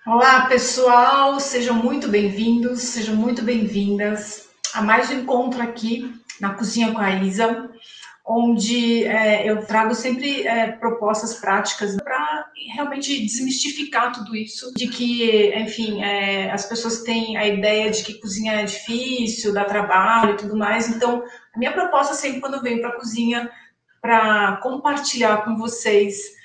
Olá, pessoal, sejam muito bem-vindos, sejam muito bem-vindas a mais um encontro aqui na Cozinha com a Isa, onde eu trago sempre propostas práticas para realmente desmistificar tudo isso, de que, enfim, as pessoas têm a ideia de que cozinhar é difícil, dá trabalho e tudo mais. Então, a minha proposta sempre quando eu venho para a cozinha para compartilhar com vocês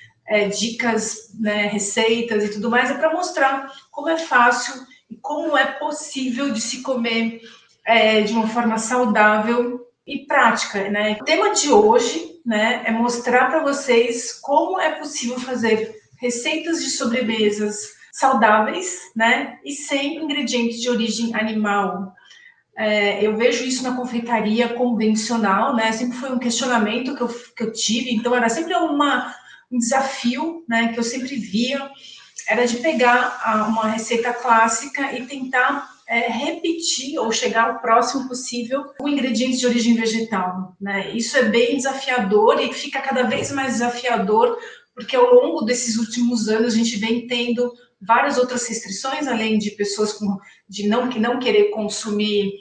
dicas, né, receitas e tudo mais, é para mostrar como é fácil e como é possível de se comer de uma forma saudável e prática, né? O tema de hoje, né, é mostrar para vocês como é possível fazer receitas de sobremesas saudáveis, né, e sem ingredientes de origem animal. Eu vejo isso na confeitaria convencional, né? Sempre foi um questionamento que eu tive, então era sempre um desafio, né? Que eu sempre via, era de pegar uma receita clássica e tentar repetir ou chegar ao próximo possível com ingredientes de origem vegetal, né? Isso é bem desafiador e fica cada vez mais desafiador, porque ao longo desses últimos anos a gente vem tendo várias outras restrições, além de pessoas que não querer consumir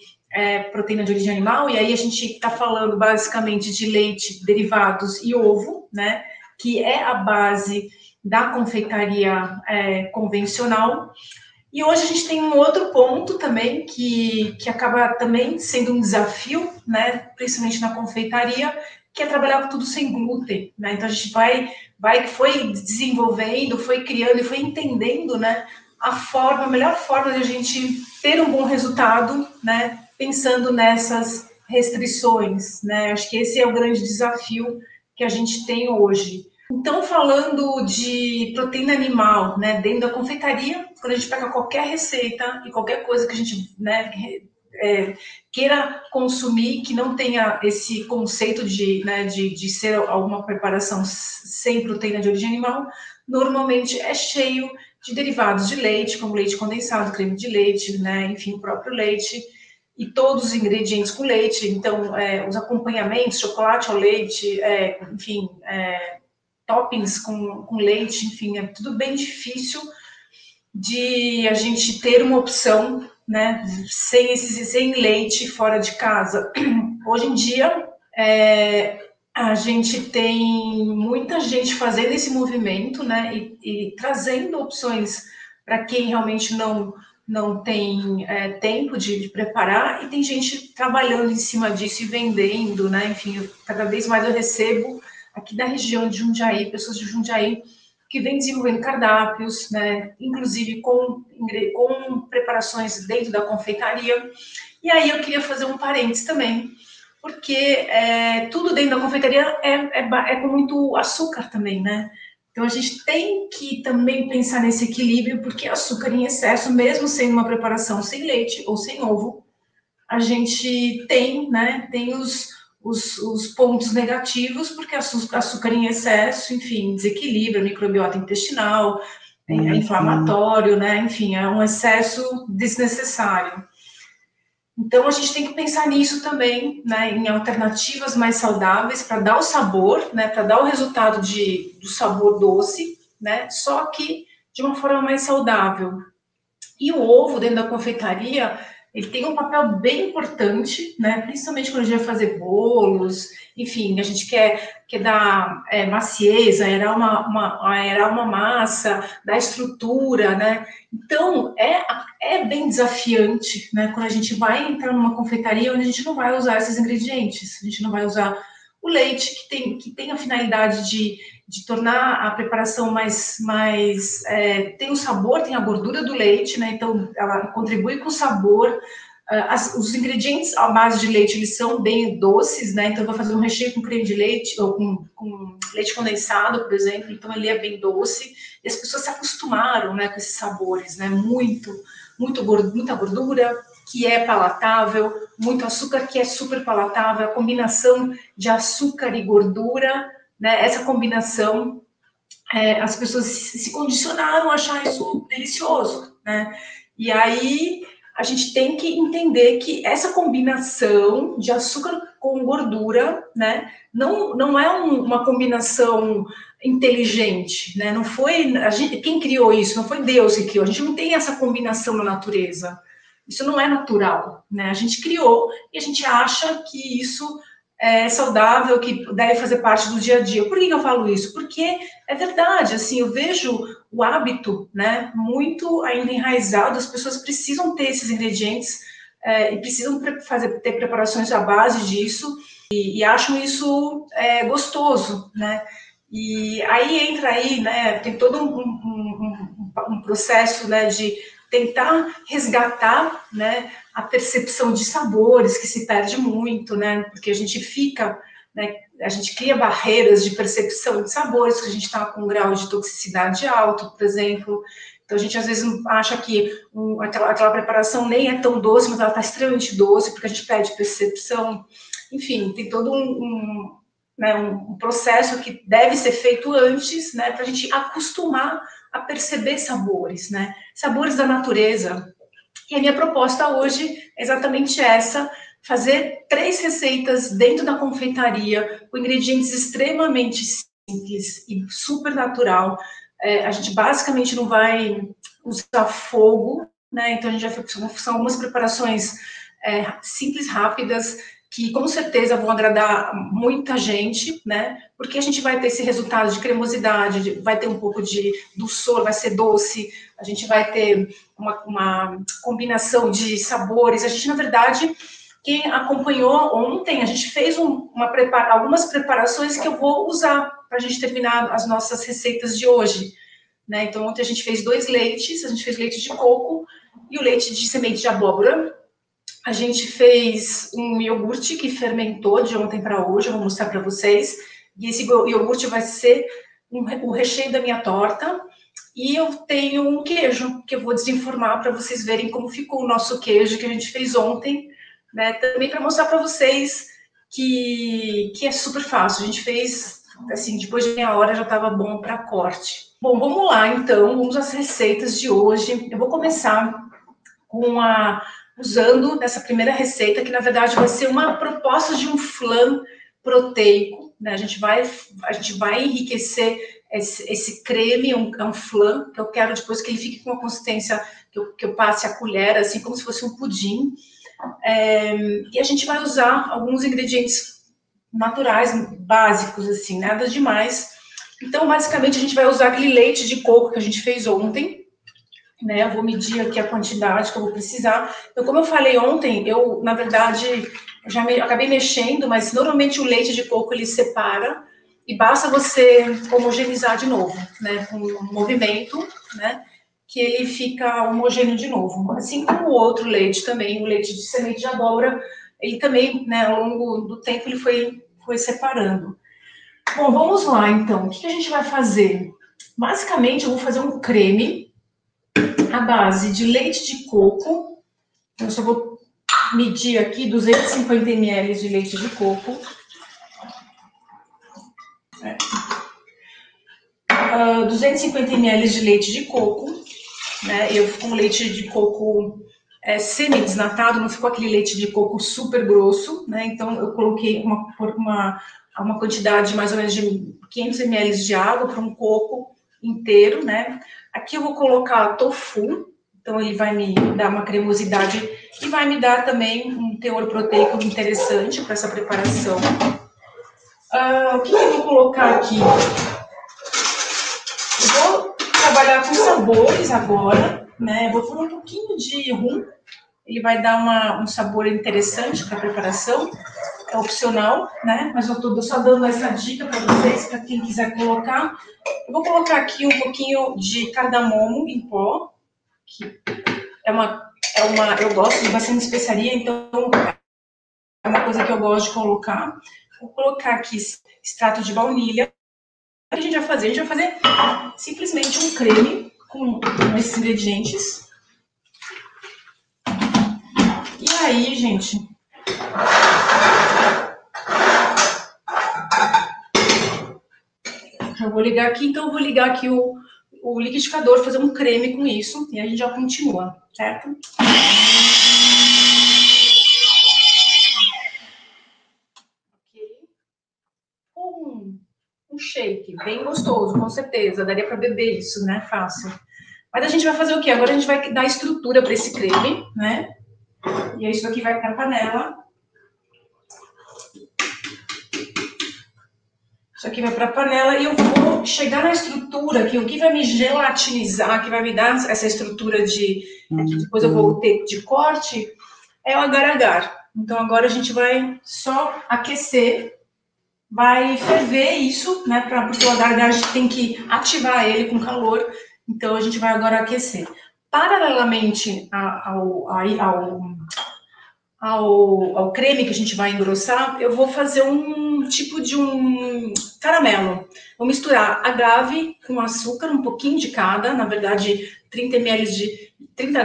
proteína de origem animal, e aí a gente está falando basicamente de leite, derivados e ovo, né? Que é a base da confeitaria convencional. E hoje a gente tem um outro ponto também que acaba também sendo um desafio, né? Principalmente na confeitaria, que é trabalhar com tudo sem glúten, né? Então a gente foi desenvolvendo, foi criando e foi entendendo, né? A melhor forma de a gente ter um bom resultado, né? Pensando nessas restrições, né? Acho que esse é o grande desafio que a gente tem hoje. Então, falando de proteína animal, né, dentro da confeitaria, quando a gente pega qualquer receita e qualquer coisa que a gente, né, queira consumir, que não tenha esse conceito de ser alguma preparação sem proteína de origem animal, normalmente é cheio de derivados de leite, como leite condensado, creme de leite, né, enfim, o próprio leite, e todos os ingredientes com leite, então, os acompanhamentos, chocolate ao leite, enfim, toppings com leite, enfim, é tudo bem difícil de a gente ter uma opção, né, sem leite fora de casa. Hoje em dia, a gente tem muita gente fazendo esse movimento, né, e trazendo opções para quem realmente não tem tempo de preparar, e tem gente trabalhando em cima disso e vendendo, né, enfim, cada vez mais eu recebo aqui da região de Jundiaí, pessoas de Jundiaí que vem desenvolvendo cardápios, né, inclusive com preparações dentro da confeitaria. E aí eu queria fazer um parênteses também, porque tudo dentro da confeitaria é com muito açúcar também, né? Então a gente tem que também pensar nesse equilíbrio, porque açúcar em excesso, mesmo sendo uma preparação sem leite ou sem ovo, a gente tem, né, tem os pontos negativos, porque açúcar em excesso, enfim, desequilibra a microbiota intestinal, é inflamatório, né, enfim, é um excesso desnecessário. Então, a gente tem que pensar nisso também, né, em alternativas mais saudáveis para dar o sabor, né, para dar o resultado do sabor doce, né, só que de uma forma mais saudável. E o ovo dentro da confeitaria, ele tem um papel bem importante, né? Principalmente quando a gente vai fazer bolos, enfim, a gente quer dar macieza, aerar uma massa, dar estrutura, né? Então, é bem desafiante, né? Quando a gente vai entrar numa confeitaria onde a gente não vai usar esses ingredientes, a gente não vai usar o leite, que tem a finalidade de tornar a preparação tem o sabor, tem a gordura do leite, né? Então ela contribui com o sabor. Os ingredientes à base de leite eles são bem doces, né? Então eu vou fazer um recheio com creme de leite ou com leite condensado, por exemplo. Então ele é bem doce e as pessoas se acostumaram, né, com esses sabores, né? Muita gordura que é palatável, muito açúcar que é super palatável. A combinação de açúcar e gordura, né? Essa combinação, as pessoas se condicionaram a achar isso delicioso, né? E aí a gente tem que entender que essa combinação de açúcar com gordura, né? Não é uma combinação inteligente, né? Não foi quem criou isso, não foi Deus que criou. A gente não tem essa combinação na natureza. Isso não é natural, né? A gente criou e a gente acha que isso é saudável, que deve fazer parte do dia a dia. Por que eu falo isso? Porque é verdade, assim, eu vejo o hábito, né, muito ainda enraizado, as pessoas precisam ter esses ingredientes e precisam ter preparações à base disso e acham isso gostoso, né? E aí entra aí, né, tem todo um processo, né, de tentar resgatar, né, a percepção de sabores que se perde muito, né, porque a gente fica, né, a gente cria barreiras de percepção de sabores, que a gente está com um grau de toxicidade alto, por exemplo. Então a gente às vezes acha que aquela preparação nem é tão doce, mas ela está extremamente doce, porque a gente perde percepção. Enfim, tem todo um processo que deve ser feito antes, né, para a gente acostumar a perceber sabores, né, sabores da natureza. E a minha proposta hoje é exatamente essa: fazer 3 receitas dentro da confeitaria, com ingredientes extremamente simples e super natural. A gente basicamente não vai usar fogo, né? Então a gente são algumas preparações simples, rápidas, que com certeza vão agradar muita gente, né? Porque a gente vai ter esse resultado de cremosidade, vai ter um pouco de dulçor, vai ser doce, a gente vai ter uma combinação de sabores. A gente, na verdade, quem acompanhou ontem, a gente fez algumas preparações que eu vou usar para a gente terminar as nossas receitas de hoje, né? Então, ontem a gente fez 2 leites, a gente fez leite de coco e o leite de semente de abóbora. A gente fez um iogurte que fermentou de ontem para hoje, eu vou mostrar para vocês. E esse iogurte vai ser o recheio da minha torta. E eu tenho um queijo que eu vou desenformar para vocês verem como ficou o nosso queijo que a gente fez ontem, né? Também para mostrar para vocês que é super fácil. A gente fez, assim, depois de meia hora já estava bom para corte. Bom, vamos lá então, vamos às receitas de hoje. Eu vou começar usando essa primeira receita, que na verdade vai ser uma proposta de um flan proteico, né? A gente vai enriquecer esse creme, é um flan, que eu quero depois que ele fique com uma consistência que eu passe a colher, assim como se fosse um pudim. E a gente vai usar alguns ingredientes naturais, básicos, assim, nada demais. Então, basicamente, a gente vai usar aquele leite de coco que a gente fez ontem, né? Eu vou medir aqui a quantidade que eu vou precisar. Então, como eu falei ontem, na verdade, acabei mexendo, mas normalmente o leite de coco ele separa e basta você homogeneizar de novo, né? Com um movimento, né? Que ele fica homogêneo de novo. Assim como o outro leite também, o leite de semente de abóbora, ele também, né? Ao longo do tempo ele foi separando. Bom, vamos lá então. O que a gente vai fazer? Basicamente, eu vou fazer um creme à base de leite de coco. Eu só vou medir aqui 250 ml de leite de coco. 250 ml de leite de coco, né? Eu com leite de coco semi-desnatado, não ficou aquele leite de coco super grosso, né? Então eu coloquei uma quantidade mais ou menos de 500 ml de água para um coco inteiro, né? Aqui eu vou colocar tofu, então ele vai me dar uma cremosidade e vai me dar também um teor proteico interessante para essa preparação. O que eu vou colocar aqui? Eu vou trabalhar com sabores agora, né? Vou pôr um pouquinho de rum, ele vai dar um sabor interessante para a preparação. É opcional, né? Mas eu estou só dando essa dica para vocês, para quem quiser colocar. Eu vou colocar aqui um pouquinho de cardamomo em pó, que eu gosto de bastante especiaria, então é uma coisa que eu gosto de colocar. Vou colocar aqui extrato de baunilha. O que a gente vai fazer? A gente vai fazer simplesmente um creme com esses ingredientes. E aí, gente, já vou ligar aqui, então eu vou ligar aqui o liquidificador, fazer um creme com isso, e a gente já continua, certo? um shake, bem gostoso, com certeza. Daria para beber isso, né? Fácil. Mas a gente vai fazer o quê? Agora a gente vai dar estrutura para esse creme, né? E isso aqui vai para a panela. Isso aqui vai para a panela e eu vou chegar na estrutura, que o que vai me gelatinizar, que vai me dar essa estrutura que depois eu vou ter de corte, é o agar-agar. Então agora a gente vai só aquecer, vai ferver isso, né? Porque o agar-agar a gente tem que ativar ele com calor, então a gente vai agora aquecer. Paralelamente ao creme que a gente vai engrossar, eu vou fazer um tipo de um caramelo. Vou misturar agave com açúcar, um pouquinho de cada, na verdade 30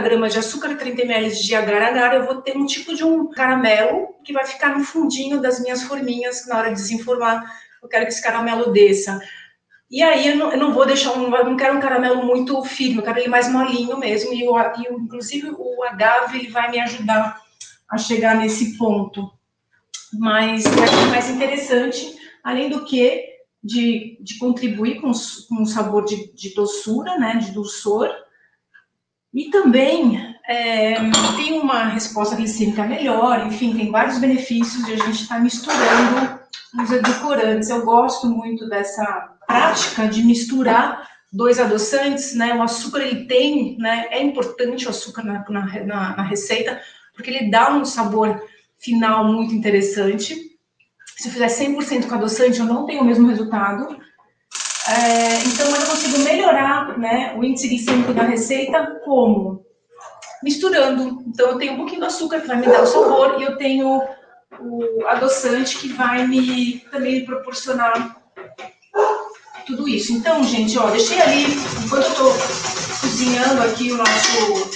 gramas de açúcar e 30 ml de agar-agar. Eu vou ter um tipo de um caramelo que vai ficar no fundinho das minhas forminhas na hora de desenformar. Eu quero que esse caramelo desça. E aí eu não vou deixar, não quero um caramelo muito firme, eu quero ele mais molinho mesmo. Inclusive o agave ele vai me ajudar a chegar nesse ponto. Mas é mais interessante, além do que de contribuir com um sabor de doçura, né, de dulçor. E também tem uma resposta glicêmica melhor, enfim, tem vários benefícios de a gente estar misturando os edulcorantes. Eu gosto muito dessa prática de misturar dois adoçantes, né? O açúcar ele tem, né? É importante o açúcar na receita, porque ele dá um sabor final muito interessante. Se eu fizer 100% com adoçante, eu não tenho o mesmo resultado. Então, eu consigo melhorar, né, o índice glicêmico da receita como? Misturando. Então, eu tenho um pouquinho do açúcar que vai me dar o sabor e eu tenho o adoçante que vai também me proporcionar tudo isso. Então, gente, ó, deixei ali, enquanto eu estou cozinhando aqui o nosso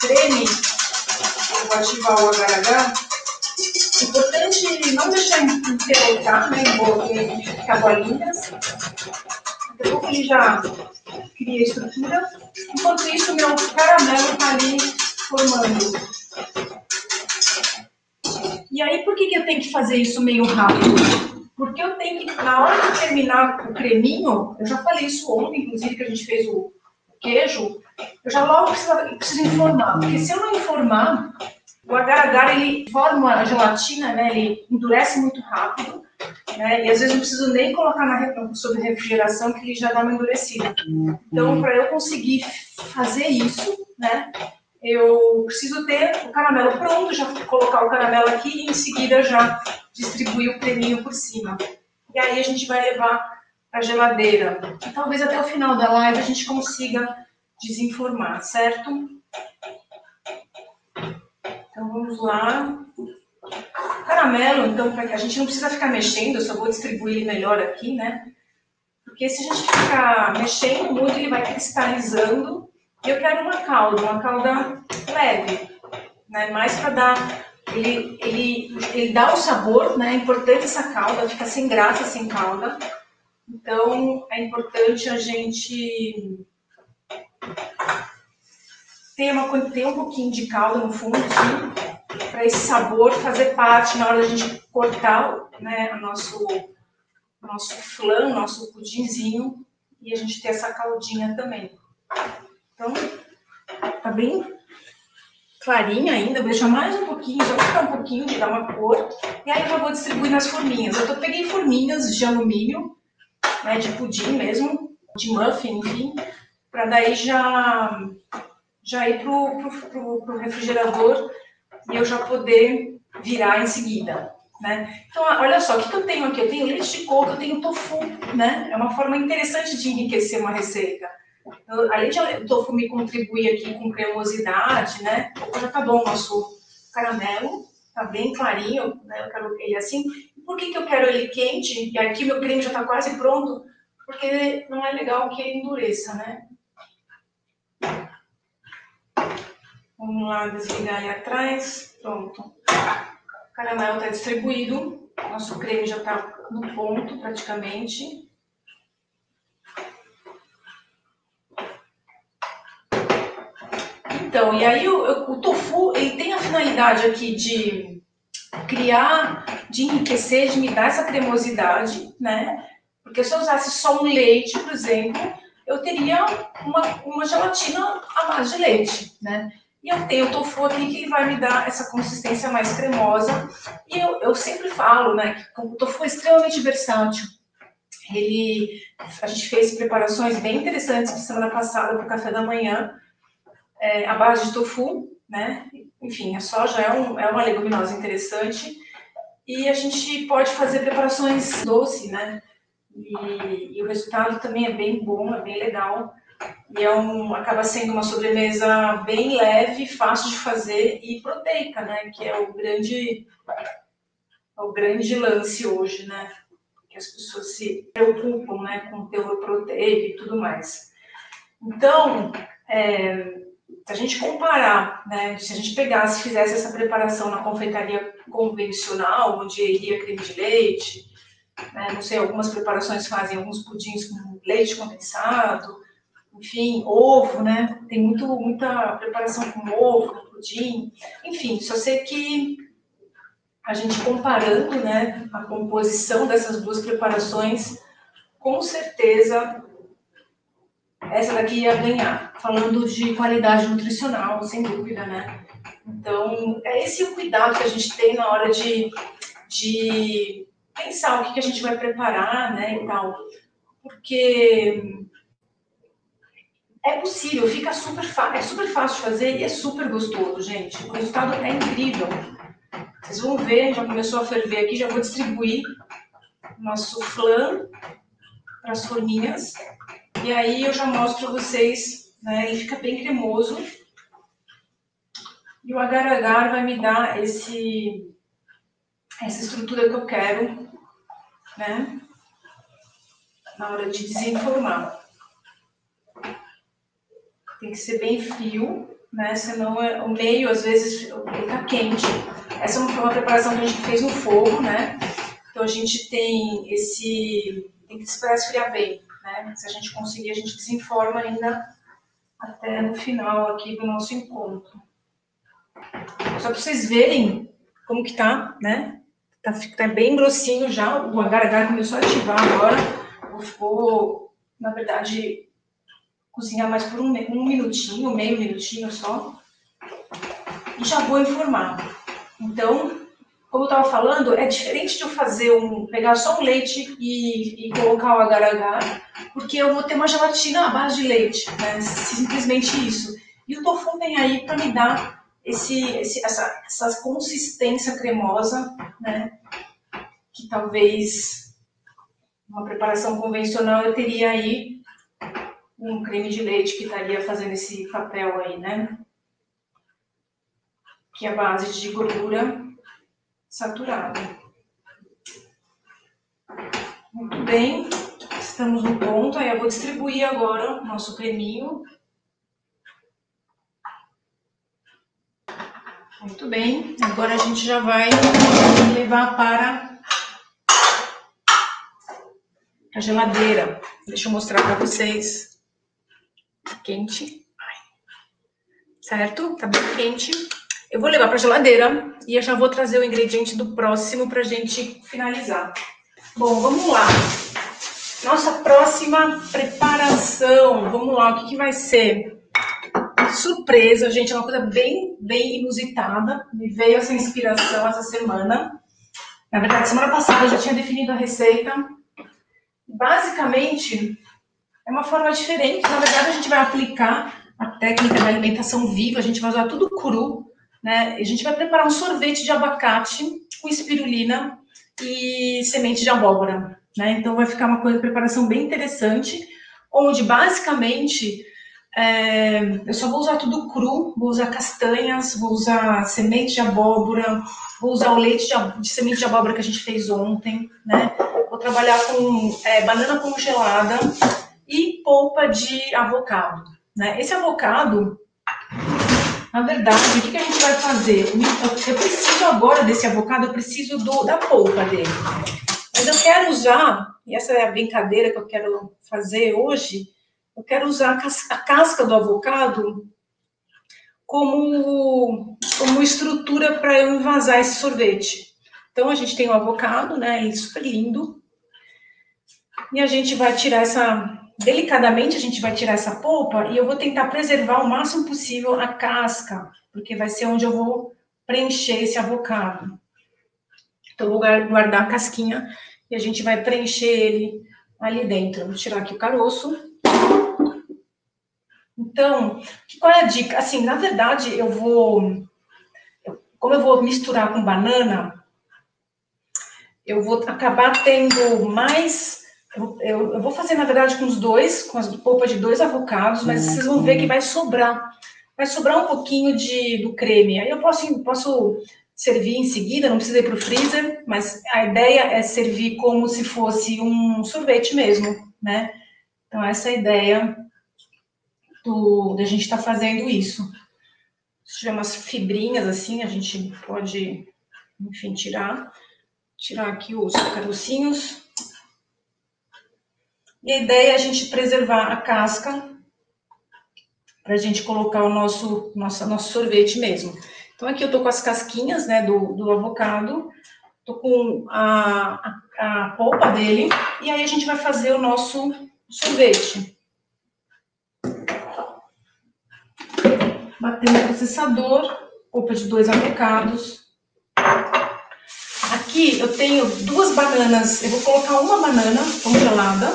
creme, eu vou ativar o agar-agar. É importante não deixar empelotar, né, ficar bolinhas. Daqui a pouco ele já cria a estrutura. Enquanto isso, meu caramelo está ali formando. E aí, por que eu tenho que fazer isso meio rápido? Porque eu tenho que, na hora de terminar o creminho, eu já falei isso ontem, inclusive, que a gente fez o queijo, eu já logo preciso informar. Porque se eu não informar, o agar-agar, ele forma a gelatina, né? Ele endurece muito rápido. Né? E às vezes não preciso nem colocar sob refrigeração, que ele já dá uma endurecida. Então, para eu conseguir fazer isso, né, eu preciso ter o caramelo pronto, já colocar o caramelo aqui e em seguida já distribuir o creminho por cima. E aí a gente vai levar para a geladeira. E talvez até o final da live a gente consiga desenformar, certo? Então vamos lá. Caramelo, então, a gente não precisa ficar mexendo, eu só vou distribuir ele melhor aqui, né? Porque se a gente ficar mexendo muito, ele vai cristalizando. E eu quero uma calda leve, né? Mais para dar... Ele dá o sabor, né? É importante essa calda, fica sem graça, sem calda. Então, é importante a gente ter um pouquinho de calda no fundo, sim, para esse sabor fazer parte na hora da gente cortar, né, o nosso flan, nosso pudinzinho, e a gente ter essa caldinha também. Então, tá bem clarinha ainda, vou deixar mais um pouquinho, só ficar um pouquinho de dar uma cor, e aí eu já vou distribuir nas forminhas. Eu peguei forminhas de alumínio, né, de pudim mesmo, de muffin, enfim, para daí já ir pro refrigerador e eu já poder virar em seguida, né? Então, olha só, o que eu tenho aqui? Eu tenho leite de coco, eu tenho tofu, né? É uma forma interessante de enriquecer uma receita. Então, além de o tofu me contribuir aqui com cremosidade, né? Já tá bom o nosso caramelo, tá bem clarinho, né? Eu quero ele assim. Por que eu quero ele quente? E aqui meu creme já tá quase pronto, porque não é legal que ele endureça, né? Vamos lá, desligar ali atrás. Pronto. O caramelo está distribuído. Nosso creme já está no ponto, praticamente. Então, e aí o tofu, ele tem a finalidade aqui de criar, de enriquecer, de me dar essa cremosidade, né? Porque se eu usasse só um leite, por exemplo, eu teria uma gelatina à base de leite, né? E eu tenho o tofu aqui que ele vai me dar essa consistência mais cremosa. E eu sempre falo, né, que o tofu é extremamente versátil. A gente fez preparações bem interessantes na semana passada para o café da manhã, à base de tofu, né? Enfim, a soja é uma leguminosa interessante. E a gente pode fazer preparações doces, né? E o resultado também é bem bom, é bem legal. E acaba sendo uma sobremesa bem leve, fácil de fazer e proteica, né? Que é o grande lance hoje, né? Que as pessoas se preocupam, né, com o teor proteico e tudo mais. Então, se a gente comparar, né, se a gente pegasse, fizesse essa preparação na confeitaria convencional, onde iria creme de leite, né, não sei, algumas preparações fazem alguns pudins com leite condensado, enfim, ovo, né, tem muita preparação com ovo, com pudim, enfim, só sei que a gente comparando, né, a composição dessas duas preparações, com certeza essa daqui ia ganhar, falando de qualidade nutricional, sem dúvida, né? Então, é esse o cuidado que a gente tem na hora de pensar o que a gente vai preparar, né, e tal. Porque é possível, fica super fácil, é super fácil de fazer e é super gostoso, gente. O resultado é incrível. Vocês vão ver, já começou a ferver aqui, já vou distribuir nosso flan para as forminhas. E aí eu já mostro para vocês, né, ele fica bem cremoso. E o agar-agar vai me dar essa estrutura que eu quero, né, na hora de desenformar. Tem que ser bem frio, né, senão o meio às vezes fica quente. Essa foi uma preparação que a gente fez no fogo, né, então a gente tem que esperar esfriar bem, né, se a gente conseguir a gente desenforma ainda até no final aqui do nosso encontro. Só para vocês verem como que tá, né? Tá bem grossinho já, o agar-agar começou a ativar agora. Vou, na verdade, cozinhar mais por um minutinho, meio minutinho só. E já vou informar. Então, como eu estava falando, é diferente de eu pegar só o leite e colocar o agar-agar, porque eu vou ter uma gelatina à base de leite, né? Simplesmente isso. E o tofu vem aí para me dar essa consistência cremosa, né? Que talvez uma preparação convencional eu teria aí um creme de leite que estaria fazendo esse papel aí, né? Que é a base de gordura saturada. Muito bem, estamos no ponto. Aí eu vou distribuir agora o nosso creminho. Muito bem, agora a gente já vai levar para a geladeira. Deixa eu mostrar para vocês. Quente. Certo? Tá bem quente. Eu vou levar para a geladeira e eu já vou trazer o ingrediente do próximo para a gente finalizar. Bom, vamos lá. Nossa próxima preparação. Vamos lá, o que vai ser? Surpresa, gente, é uma coisa bem inusitada. Me veio essa inspiração essa semana. Na verdade, semana passada eu já tinha definido a receita. Basicamente, é uma forma diferente. Na verdade, a gente vai aplicar a técnica da alimentação viva, a gente vai usar tudo cru, né? A gente vai preparar um sorvete de abacate com espirulina e semente de abóbora, né? Então, vai ficar uma preparação bem interessante, onde basicamente eu só vou usar tudo cru, vou usar castanhas, vou usar semente de abóbora, vou usar o leite de semente de abóbora que a gente fez ontem, né? Vou trabalhar com banana congelada e polpa de avocado, né? Esse avocado, na verdade, o que a gente vai fazer? Eu preciso agora desse avocado, eu preciso da polpa dele. Mas eu quero usar, e essa é a brincadeira que eu quero fazer hoje, eu quero usar a casca do avocado como estrutura para eu envasar esse sorvete. Então, a gente tem o avocado, né? Ele é super lindo. E a gente vai tirar delicadamente a gente vai tirar essa polpa e eu vou tentar preservar o máximo possível a casca, porque vai ser onde eu vou preencher esse avocado. Então, eu vou guardar a casquinha e a gente vai preencher ele ali dentro. Vou tirar aqui o caroço. Então, qual é a dica? Assim, na verdade, como eu vou misturar com banana, eu vou acabar tendo mais. Eu vou fazer, na verdade, com as polpas de 2 avocados, mas vocês vão ver que vai sobrar. Vai sobrar um pouquinho do creme. Aí eu posso servir em seguida, não precisa ir para o freezer, mas a ideia é servir como se fosse um sorvete mesmo, né? Então, essa é a ideia da gente estar fazendo isso. Se tiver umas fibrinhas assim, a gente pode, enfim, tirar aqui os carocinhos. E a ideia é a gente preservar a casca para a gente colocar o nosso sorvete mesmo. Então, aqui eu tô com as casquinhas, né, do avocado, tô com a polpa dele, e aí a gente vai fazer o nosso sorvete. Bater no processador, polpa de 2 avocados. Aqui eu tenho 2 bananas, eu vou colocar uma banana congelada,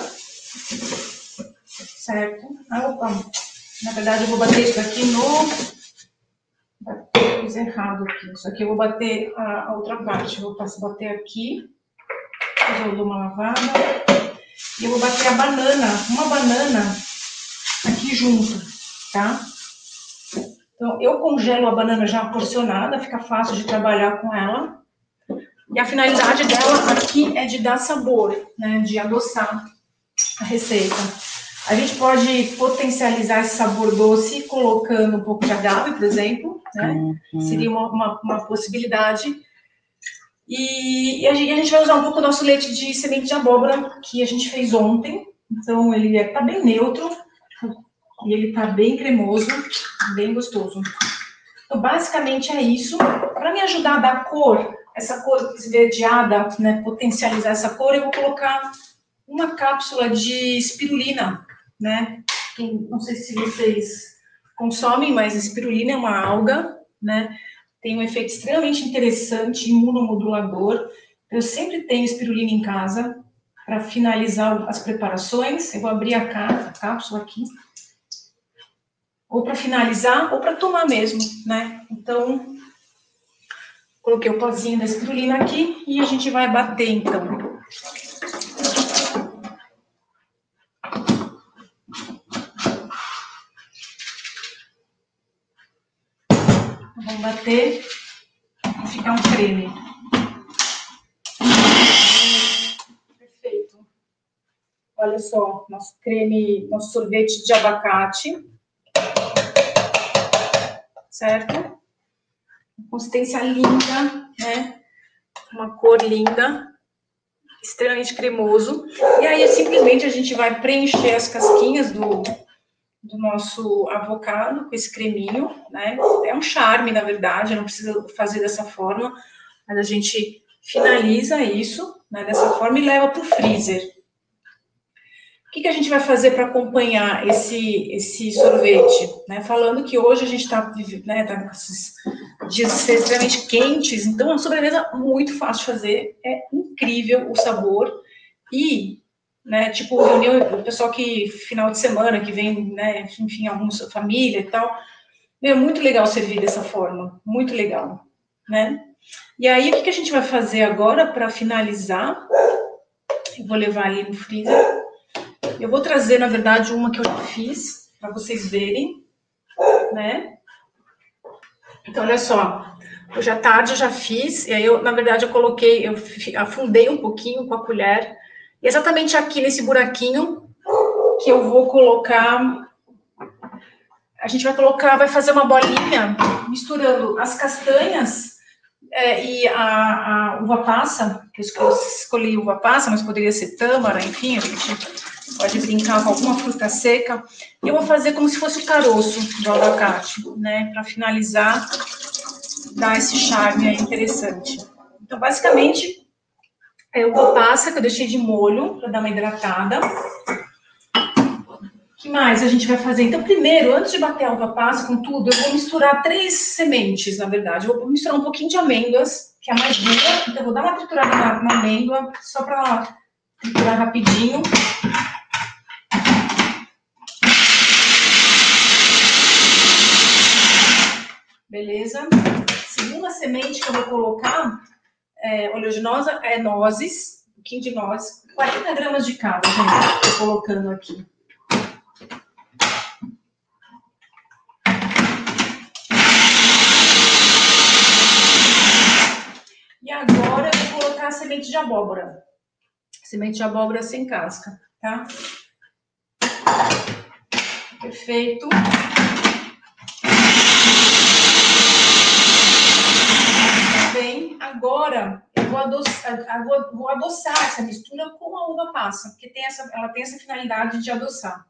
certo? Na verdade eu vou bater isso aqui fiz errado aqui. Isso aqui eu vou bater a outra parte. Eu vou bater aqui. Depois eu dou uma lavada. E eu vou bater uma banana aqui junto, tá? Então, eu congelo a banana já porcionada, fica fácil de trabalhar com ela. E a finalidade dela aqui é de dar sabor, né? De adoçar a receita. A gente pode potencializar esse sabor doce colocando um pouco de agave, por exemplo, né? Seria uma possibilidade. E a gente vai usar um pouco do nosso leite de semente de abóbora que a gente fez ontem. Então, ele está bem neutro e ele está bem cremoso, bem gostoso. Então, basicamente é isso. Para me ajudar a dar cor, essa cor esverdeada, né, potencializar essa cor, eu vou colocar uma cápsula de espirulina, né? Não sei se vocês consomem, mas a espirulina é uma alga, né? Tem um efeito extremamente interessante, imunomodulador. Eu sempre tenho espirulina em casa para finalizar as preparações. Eu vou abrir a cápsula aqui. Ou para finalizar, ou para tomar mesmo, né? Então, coloquei o pozinho da espirulina aqui e a gente vai bater, então. Vamos bater e ficar um creme. Perfeito. Olha só, nosso creme, nosso sorvete de abacate. Certo? Consistência linda, né? Uma cor linda, extremamente cremoso. E aí, simplesmente, a gente vai preencher as casquinhas do nosso avocado com esse creminho, né? É um charme, na verdade, não precisa fazer dessa forma, mas a gente finaliza isso, né, dessa forma e leva para o freezer. O que a gente vai fazer para acompanhar esse sorvete? Né? Falando que hoje a gente está, né, com esses dias extremamente quentes, então é uma sobremesa muito fácil de fazer, é incrível o sabor e, né, tipo, reunião, o pessoal que final de semana que vem, né, enfim, alguns família e tal, é muito legal servir dessa forma, muito legal, né? E aí, o que a gente vai fazer agora para finalizar? Eu vou levar ali no freezer. Eu vou trazer, na verdade, uma que eu já fiz, para vocês verem, né? Então, olha só, hoje à tarde eu já fiz, e aí, na verdade, eu afundei um pouquinho com a colher, e exatamente aqui nesse buraquinho que eu vou colocar, a gente vai fazer uma bolinha misturando as castanhas e a uva passa, que eu escolhi uva passa, mas poderia ser tâmara, enfim, a gente pode brincar com alguma fruta seca. E eu vou fazer como se fosse o caroço do abacate, né? Para finalizar, dar esse charme aí interessante. Então, basicamente, É uva passa que eu deixei de molho para dar uma hidratada. O que mais a gente vai fazer? Então, primeiro, antes de bater a uva passa com tudo, eu vou misturar 3 sementes, na verdade. Eu vou misturar um pouquinho de amêndoas, que é a mais dura. Então, eu vou dar uma triturada na amêndoa, só para triturar rapidinho. Beleza? Segunda semente que eu vou colocar, oleaginosa, é nozes, um pouquinho de nozes, 40 gramas de cada, gente, tô colocando aqui. E agora eu vou colocar a semente de abóbora. Semente de abóbora sem casca, tá? Perfeito. Bem, agora eu vou adoçar essa mistura com a uva passa, porque ela tem essa finalidade de adoçar.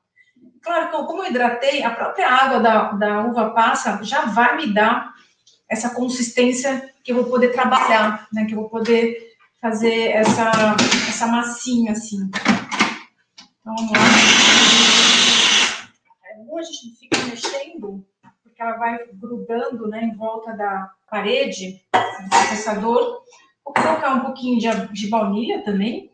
Claro que como eu hidratei, a própria água da uva passa já vai me dar essa consistência que eu vou poder trabalhar, né? Que eu vou poder fazer essa massinha assim. Então, vamos lá. É bom a gente ficar mexendo, porque ela vai grudando, né, em volta da parede do processador. Vou colocar um pouquinho de baunilha também.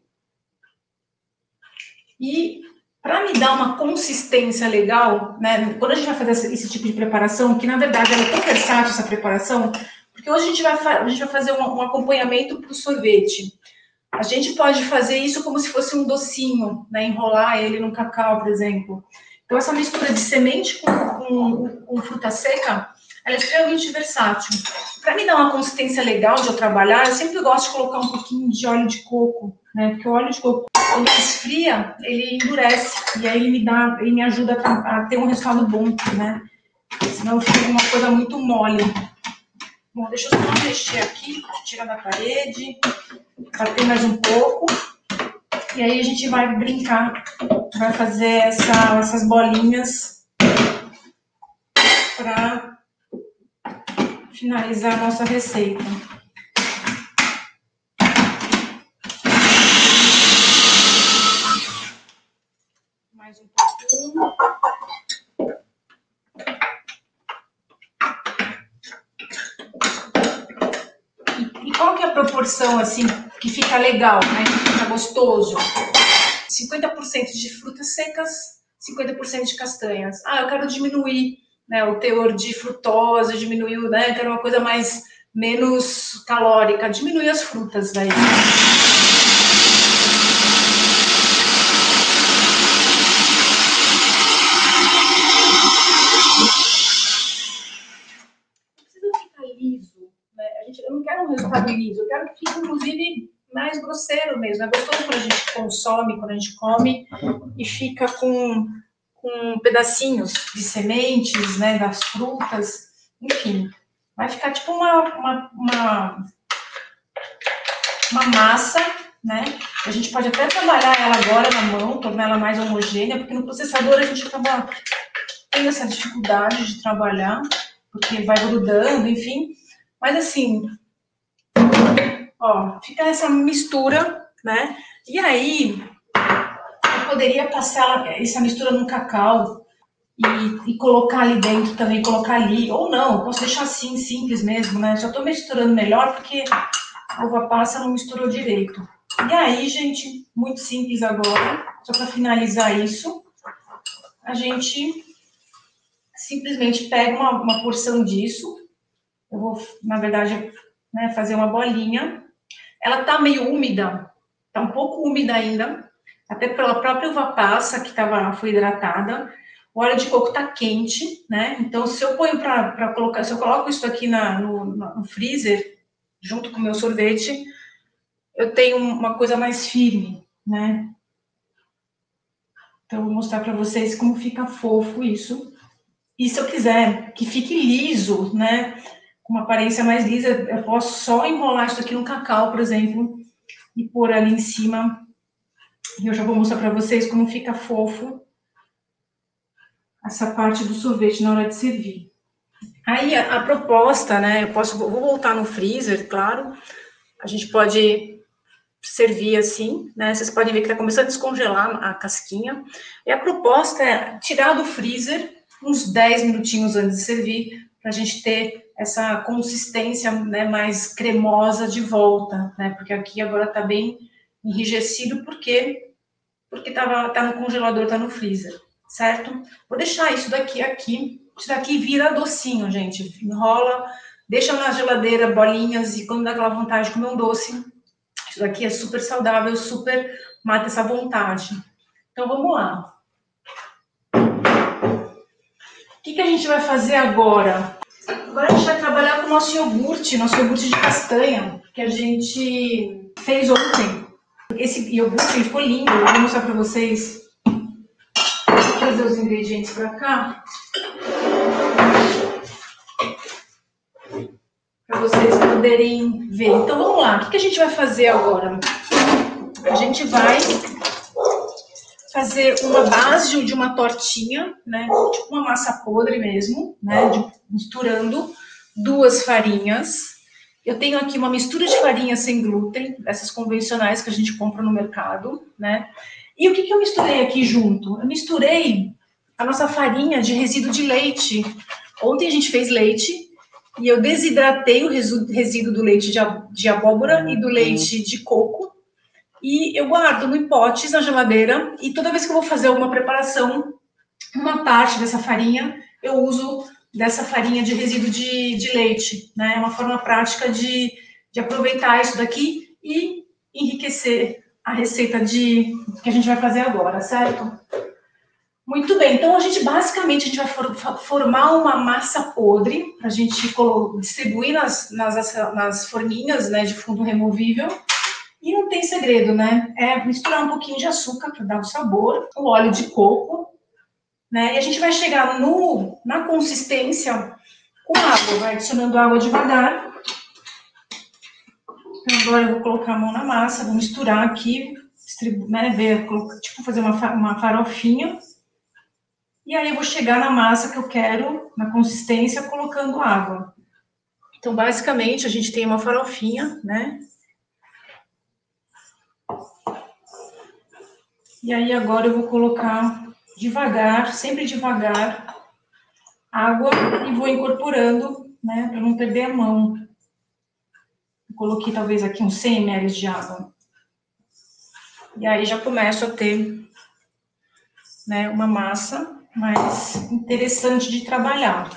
E para me dar uma consistência legal, né, quando a gente vai fazer esse tipo de preparação, que na verdade ela é tão versátil essa preparação, porque hoje a gente vai fazer um acompanhamento para o sorvete. A gente pode fazer isso como se fosse um docinho, né, enrolar ele no cacau, por exemplo. Então, essa mistura de semente com fruta seca, ela é extremamente versátil. Para me dar uma consistência legal de eu trabalhar, eu sempre gosto de colocar um pouquinho de óleo de coco, né? Porque o óleo de coco, quando esfria, ele endurece. E aí ele me ajuda a ter um resultado bom, né? Senão fica uma coisa muito mole. Bom, deixa eu só mexer aqui, tirar da parede, bater mais um pouco. E aí a gente vai brincar, vai fazer essas bolinhas para finalizar a nossa receita. Mais um pouquinho. E qual que é a proporção, assim, que fica legal, né? Que fica gostoso? 50% de frutas secas, 50% de castanhas. Ah, eu quero diminuir, né, o teor de frutose, diminuir, né, quero uma coisa menos calórica, diminuir as frutas daí. Não precisa ficar liso, né? Eu não quero um resultado liso, eu quero que fique, inclusive, mais grosseiro mesmo. É gostoso quando a gente consome, quando a gente come e fica com pedacinhos de sementes, né, das frutas, enfim. Vai ficar tipo uma massa, né? A gente pode até trabalhar ela agora na mão, tornar ela mais homogênea, porque no processador a gente acaba tendo essa dificuldade de trabalhar, porque vai grudando, enfim. Mas assim, ó, fica essa mistura, né? E aí, eu poderia passar essa mistura no cacau e colocar ali dentro também, colocar ali, ou não, posso deixar assim, simples mesmo, né? Só tô misturando melhor porque a uva passa não misturou direito. E aí, gente, muito simples agora, só para finalizar isso, a gente simplesmente pega uma porção disso, eu vou, na verdade, né, fazer uma bolinha. Ela tá meio úmida, tá um pouco úmida ainda, até pela própria uva passa que foi hidratada. O óleo de coco tá quente, né? Então, se eu ponho para colocar, se eu coloco isso aqui no freezer, junto com o meu sorvete, eu tenho uma coisa mais firme, né? Então, eu vou mostrar para vocês como fica fofo isso. E se eu quiser que fique liso, né? Com uma aparência mais lisa, eu posso só enrolar isso aqui no cacau, por exemplo, e pôr ali em cima. E eu já vou mostrar para vocês como fica fofo essa parte do sorvete na hora de servir. Aí a proposta, né? Vou voltar no freezer, claro. A gente pode servir assim, né? Vocês podem ver que está começando a descongelar a casquinha. E a proposta é tirar do freezer uns 10 minutinhos antes de servir, para a gente ter essa consistência, né, mais cremosa de volta, né? Porque aqui agora está bem enrijecido, porque tá no congelador, tá no freezer, certo? Vou deixar isso daqui aqui. Isso daqui vira docinho, gente. Enrola, deixa na geladeira bolinhas e quando dá aquela vontade de comer um doce, isso daqui é super saudável, super mata essa vontade. Então vamos lá. O que a gente vai fazer agora? Agora a gente vai trabalhar com o nosso iogurte de castanha, que a gente fez ontem. Esse iogurte ficou lindo, eu vou mostrar para vocês. Vou trazer os ingredientes para cá. Para vocês poderem ver. Então vamos lá, o que a gente vai fazer agora? A gente vai fazer uma base de uma tortinha, né? Tipo uma massa podre mesmo, né? Misturando 2 farinhas. Eu tenho aqui uma mistura de farinha sem glúten, essas convencionais que a gente compra no mercado, né? E o que eu misturei aqui junto? Eu misturei a nossa farinha de resíduo de leite. Ontem a gente fez leite e eu desidratei o resíduo do leite de abóbora e do leite de coco. E eu guardo em potes na geladeira e toda vez que eu vou fazer alguma preparação, uma parte dessa farinha eu uso dessa farinha de resíduo de leite, né? É uma forma prática de aproveitar isso daqui e enriquecer a receita que a gente vai fazer agora, certo? Muito bem, então basicamente a gente vai formar uma massa podre para a gente distribuir nas forminhas, né, de fundo removível. E não tem segredo, né? É misturar um pouquinho de açúcar para dar o sabor, o óleo de coco, né? E a gente vai chegar na consistência com água, vai adicionando água devagar. Então, agora eu vou colocar a mão na massa, vou misturar aqui, né? Tipo fazer uma farofinha. E aí eu vou chegar na massa que eu quero, na consistência, colocando água. Então, basicamente, a gente tem uma farofinha, né? E aí agora eu vou colocar devagar, sempre devagar, água e vou incorporando, né, para não perder a mão. Eu coloquei talvez aqui uns 100 ml de água. E aí já começo a ter, né, uma massa mais interessante de trabalhar.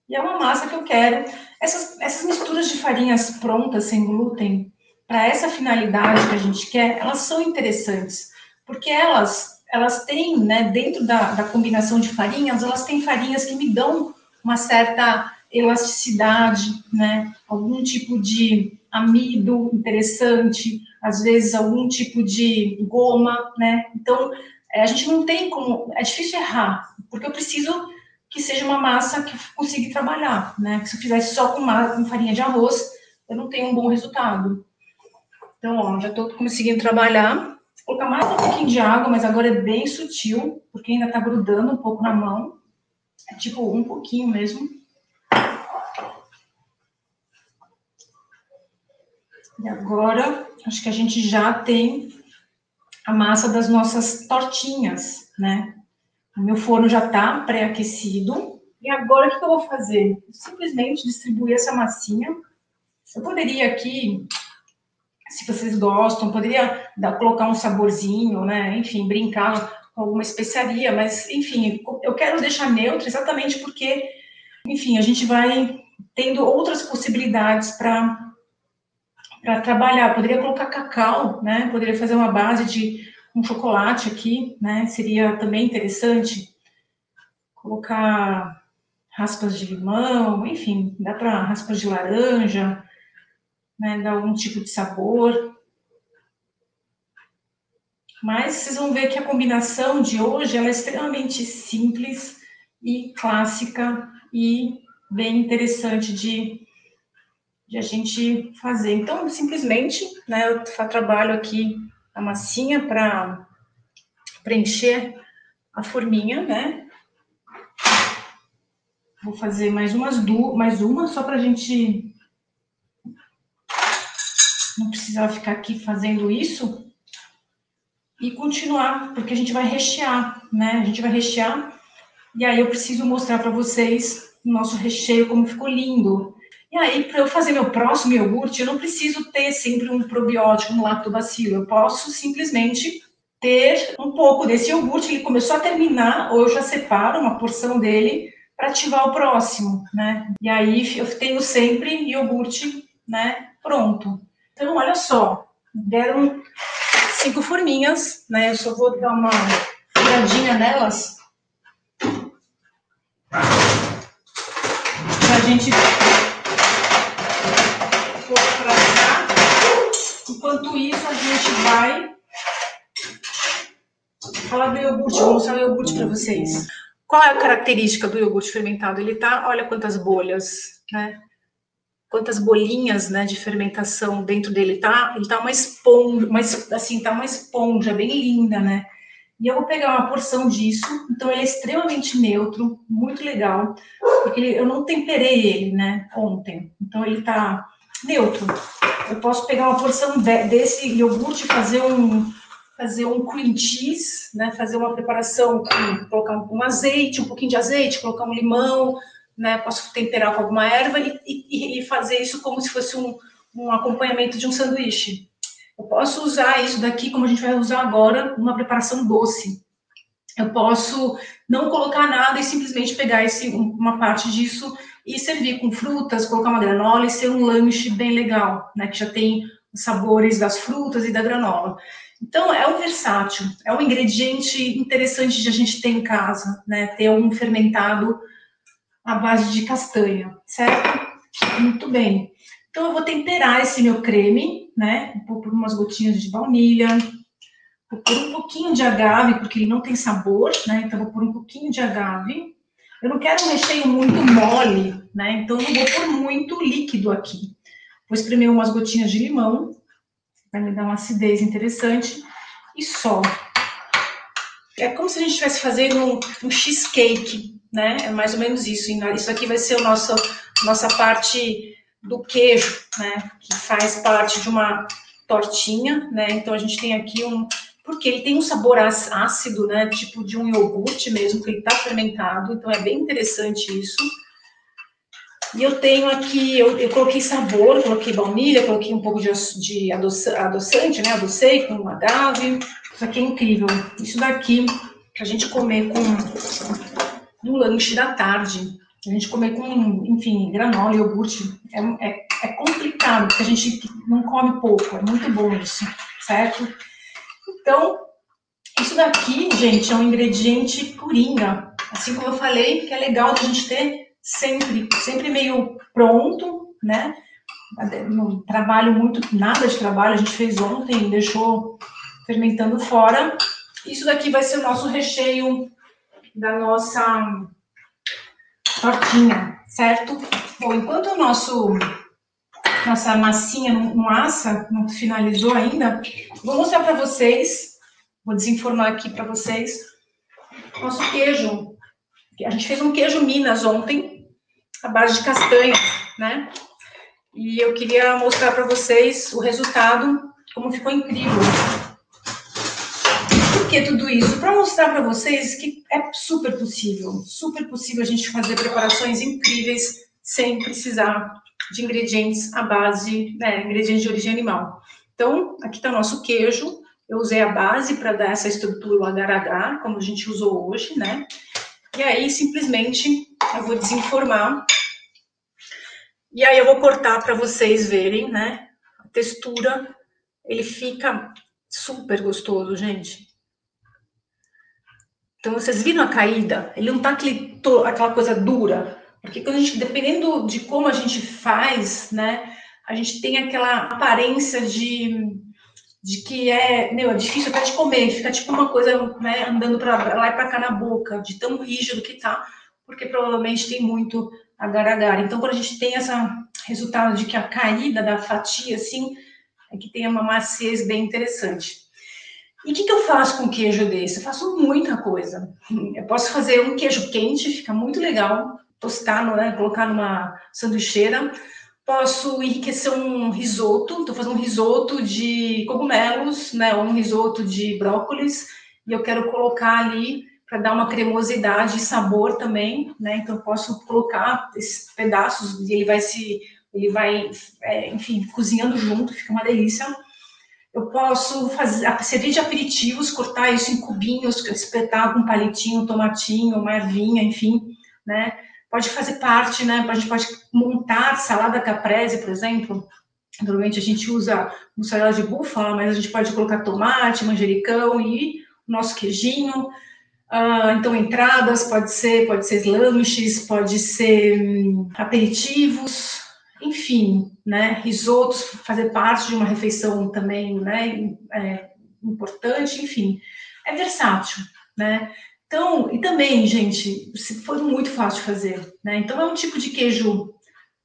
E é uma massa que eu quero. Essas misturas de farinhas prontas, sem glúten, para essa finalidade que a gente quer, elas são interessantes. Porque elas têm, né, dentro da combinação de farinhas, elas têm farinhas que me dão uma certa elasticidade, né, algum tipo de amido interessante, às vezes algum tipo de goma, né, então a gente não tem como, é difícil errar, porque eu preciso que seja uma massa que eu consiga trabalhar, né, que se eu fizesse só com farinha de arroz, eu não tenho um bom resultado. Então, ó, já estou conseguindo trabalhar. Vou colocar mais um pouquinho de água, mas agora é bem sutil, porque ainda está grudando um pouco na mão. É tipo um pouquinho mesmo. E agora, acho que a gente já tem a massa das nossas tortinhas, né? O meu forno já está pré-aquecido. E agora, o que eu vou fazer? Simplesmente distribuir essa massinha. Eu poderia aqui, se vocês gostam, poderia colocar um saborzinho, né? Enfim, brincar com alguma especiaria, mas, enfim, eu quero deixar neutro exatamente porque, enfim, a gente vai tendo outras possibilidades para trabalhar. Poderia colocar cacau, né? Poderia fazer uma base de um chocolate aqui, né? Seria também interessante. Colocar raspas de limão, enfim, dá para raspas de laranja, né? Dar algum tipo de sabor. Mas vocês vão ver que a combinação de hoje ela é extremamente simples e clássica e bem interessante de a gente fazer. Então, simplesmente, né, eu trabalho aqui a massinha para preencher a forminha, né? Vou fazer mais uma só para a gente não precisar ficar aqui fazendo isso. E continuar, porque a gente vai rechear, né? A gente vai rechear. E aí eu preciso mostrar para vocês o nosso recheio, como ficou lindo. E aí, para eu fazer meu próximo iogurte, eu não preciso ter sempre um probiótico, um lactobacilo. Eu posso simplesmente ter um pouco desse iogurte, ele começou a terminar, ou eu já separo uma porção dele para ativar o próximo, né? E aí eu tenho sempre iogurte, né, pronto. Então, olha só, deram 5 forminhas, né? Eu só vou dar uma furadinha nelas pra gente pôr pra cá. Enquanto isso, a gente vai falar do iogurte. Vou mostrar o iogurte para vocês. Qual é a característica do iogurte fermentado? Ele tá, olha quantas bolhas, né? Quantas bolinhas, né, de fermentação dentro dele tá? Ele tá uma esponja, tá uma esponja bem linda, né? E eu vou pegar uma porção disso, então ele é extremamente neutro, muito legal, porque eu não temperei ele, né, ontem, então ele tá neutro. Eu posso pegar uma porção desse iogurte e fazer um cream cheese, né, fazer uma preparação, colocar um azeite, um pouquinho de azeite, colocar um limão, né, posso temperar com alguma erva e fazer isso como se fosse um acompanhamento de um sanduíche. Eu posso usar isso daqui, como a gente vai usar agora, numa preparação doce. Eu posso não colocar nada e simplesmente pegar uma parte disso e servir com frutas, colocar uma granola e ser um lanche bem legal, né? Que já tem os sabores das frutas e da granola. Então, é um versátil, é um ingrediente interessante de a gente ter em casa, né? Ter um fermentado à base de castanha, certo? Muito bem. Então, eu vou temperar esse meu creme, né? Vou pôr umas gotinhas de baunilha, vou pôr um pouquinho de agave, porque ele não tem sabor, né? Então, vou pôr um pouquinho de agave. Eu não quero um recheio muito mole, né? Então, eu não vou pôr muito líquido aqui. Vou espremer umas gotinhas de limão, vai me dar uma acidez interessante. E só. É como se a gente estivesse fazendo um cheesecake, né? É mais ou menos isso. Isso aqui vai ser nossa parte do queijo, né? Que faz parte de uma tortinha, né? Então a gente tem aqui porque ele tem um sabor ácido, né? Tipo de um iogurte mesmo, que ele tá fermentado. Então é bem interessante isso. E eu tenho aqui, eu coloquei sabor, coloquei baunilha, coloquei um pouco de adoçante, né? Adocei com agave. Isso aqui é incrível. Isso daqui, pra gente comer no lanche da tarde, a gente comer com, enfim, granola, iogurte, é complicado, porque a gente não come pouco, é muito bom isso, certo? Então, isso daqui, gente, é um ingrediente coringa, assim como eu falei, que é legal a gente ter sempre meio pronto, né? Não trabalho muito, nada de trabalho, a gente fez ontem, deixou fermentando fora. Isso daqui vai ser o nosso recheio da nossa tortinha, certo? Bom, enquanto nossa massinha não assa, não finalizou ainda, vou mostrar para vocês, vou desenformar aqui para vocês, nosso queijo. A gente fez um queijo Minas ontem, à base de castanha, né? E eu queria mostrar para vocês o resultado, como ficou incrível. Por que tudo isso? Para mostrar para vocês que é super possível a gente fazer preparações incríveis sem precisar de ingredientes à base, né, ingredientes de origem animal. Então, aqui está o nosso queijo. Eu usei a base para dar essa estrutura, o agar-agar, como a gente usou hoje, né? E aí, simplesmente, eu vou desenformar. E aí, eu vou cortar para vocês verem, né? A textura, ele fica super gostoso, gente. Então, vocês viram a caída? Ele não tá aquela coisa dura. Porque quando dependendo de como a gente faz, né? A gente tem aquela aparência de que é difícil até de comer. Fica tipo uma coisa, né, andando para lá e para cá na boca, de tão rígido que tá. Porque provavelmente tem muito agar-agar. Então, quando a gente tem esse resultado de que a caída da fatia, assim, é que tem uma maciez bem interessante. E o que eu faço com queijo desse? Eu faço muita coisa. Eu posso fazer um queijo quente, fica muito legal, tostar, né, colocar numa sanduicheira. Posso enriquecer um risoto, estou fazendo um risoto de cogumelos, né, ou um risoto de brócolis, e eu quero colocar ali para dar uma cremosidade e sabor também, né? Então eu posso colocar esses pedaços e ele vai, enfim, cozinhando junto, fica uma delícia. Eu posso servir de aperitivos, cortar isso em cubinhos, espetar com um palitinho, um tomatinho, uma ervinha, enfim, né? Pode fazer parte, né? A gente pode montar salada caprese, por exemplo. Normalmente a gente usa mussarela de búfala, mas a gente pode colocar tomate, manjericão e o nosso queijinho. Então, entradas, pode ser lanches, pode ser aperitivos, enfim, né? Risotos, fazer parte de uma refeição também, né? Importante, enfim, é versátil, né? Então, e também, gente, foi muito fácil de fazer, né? Então, é um tipo de queijo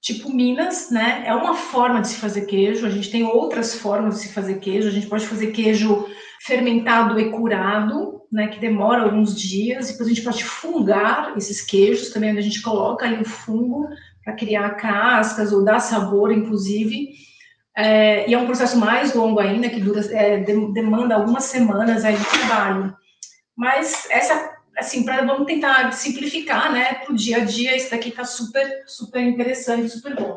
tipo Minas, né? É uma forma de se fazer queijo, a gente tem outras formas de se fazer queijo, a gente pode fazer queijo fermentado e curado, né, que demora alguns dias, depois a gente pode fungar esses queijos também, onde a gente coloca ali o fungo para criar cascas ou dar sabor, inclusive, e é um processo mais longo ainda, que dura, demanda algumas semanas aí de trabalho. Mas assim, vamos tentar simplificar, né, para o dia a dia, isso daqui está super, super interessante, super bom.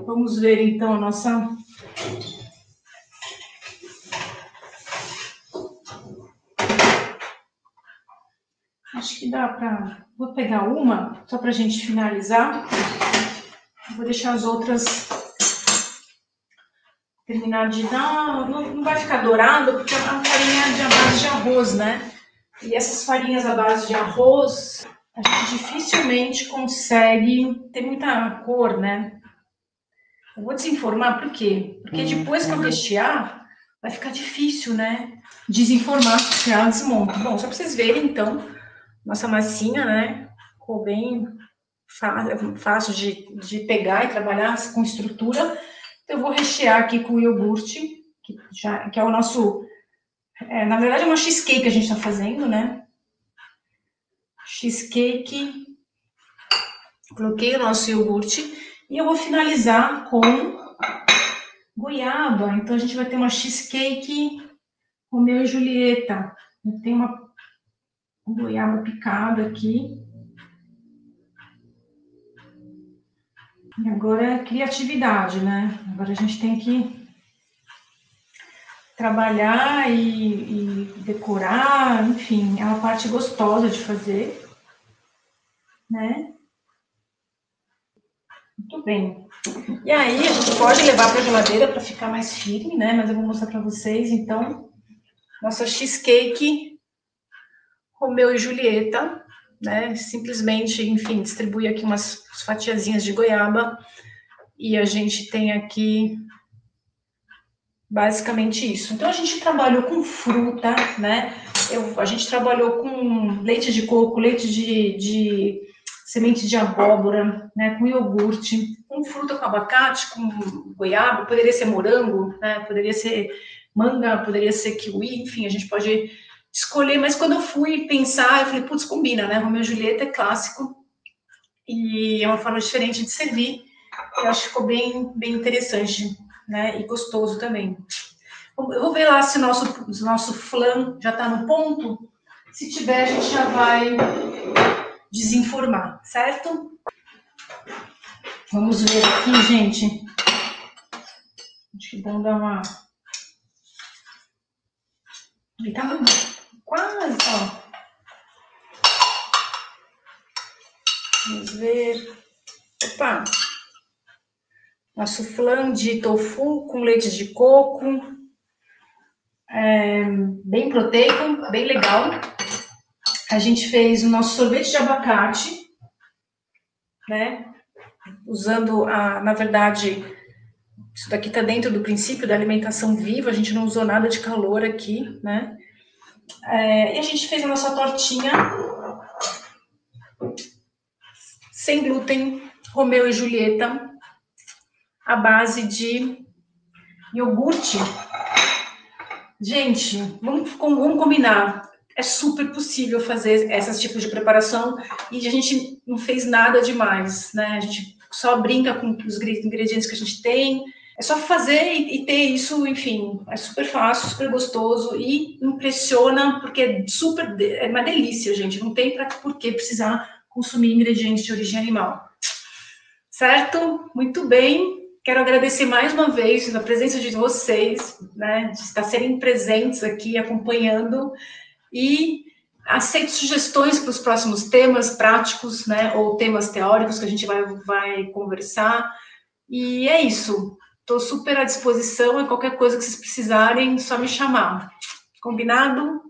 Vamos ver, então, a nossa... Acho que dá para... Vou pegar uma, só para a gente finalizar. Vou deixar as outras terminar de dar... Não vai ficar dourado, porque é uma farinha de base de arroz, né? E essas farinhas à base de arroz, a gente dificilmente consegue ter muita cor, né? Eu vou desenformar por quê? Porque depois que eu rechear, vai ficar difícil, né? Desenformar, tirar, desmonto. Bom, só para vocês verem, então, nossa massinha, né? Ficou bem fácil de pegar e trabalhar com estrutura. Então, eu vou rechear aqui com o iogurte, que é o nosso... na verdade, é uma cheesecake que a gente está fazendo, né? Cheesecake. Coloquei o nosso iogurte e eu vou finalizar com goiaba. Então, a gente vai ter uma cheesecake Romeu e Julieta. Eu tenho uma goiaba picada aqui. E agora é criatividade, né? Agora a gente tem que trabalhar e decorar, enfim, é uma parte gostosa de fazer, né? Muito bem. E aí, a gente pode levar para a geladeira para ficar mais firme, né? Mas eu vou mostrar para vocês, então, nossa cheesecake Romeu e Julieta, né? Simplesmente, enfim, distribui aqui umas fatiazinhas de goiaba e a gente tem aqui basicamente isso. Então, a gente trabalhou com fruta, né? A gente trabalhou com leite de coco, leite de semente de abóbora, né? Com iogurte, com fruta, com abacate, com goiaba, poderia ser morango, né? Poderia ser manga, poderia ser kiwi, enfim, a gente pode escolher. Mas quando eu fui pensar, eu falei, putz, combina, né? Romeu e Julieta é clássico e é uma forma diferente de servir. Eu acho que ficou bem, bem interessante, né? E gostoso também. Eu vou ver lá se o nosso flan já está no ponto. Se tiver, a gente já vai desenformar, certo? Vamos ver aqui, gente. Acho que vamos dar uma... Ele tá quase, ó. Vamos ver. Opa! Nosso flan de tofu com leite de coco. Bem proteico, bem legal. A gente fez o nosso sorvete de abacate, né? Usando, na verdade, isso daqui está dentro do princípio da alimentação viva, a gente não usou nada de calor aqui, né? E a gente fez a nossa tortinha sem glúten, Romeu e Julieta, à base de iogurte. Gente, vamos combinar. É super possível fazer esses tipos de preparação e a gente não fez nada demais, né? A gente só brinca com os ingredientes que a gente tem. É só fazer e ter isso, enfim, é super fácil, super gostoso e impressiona, porque é uma delícia, gente. Não tem por que precisar consumir ingredientes de origem animal. Certo? Muito bem. Quero agradecer mais uma vez a presença de vocês, né, de estar serem presentes aqui, acompanhando, e aceito sugestões para os próximos temas práticos, né, ou temas teóricos que a gente vai conversar. E é isso. Estou super à disposição e qualquer coisa que vocês precisarem, só me chamar. Combinado?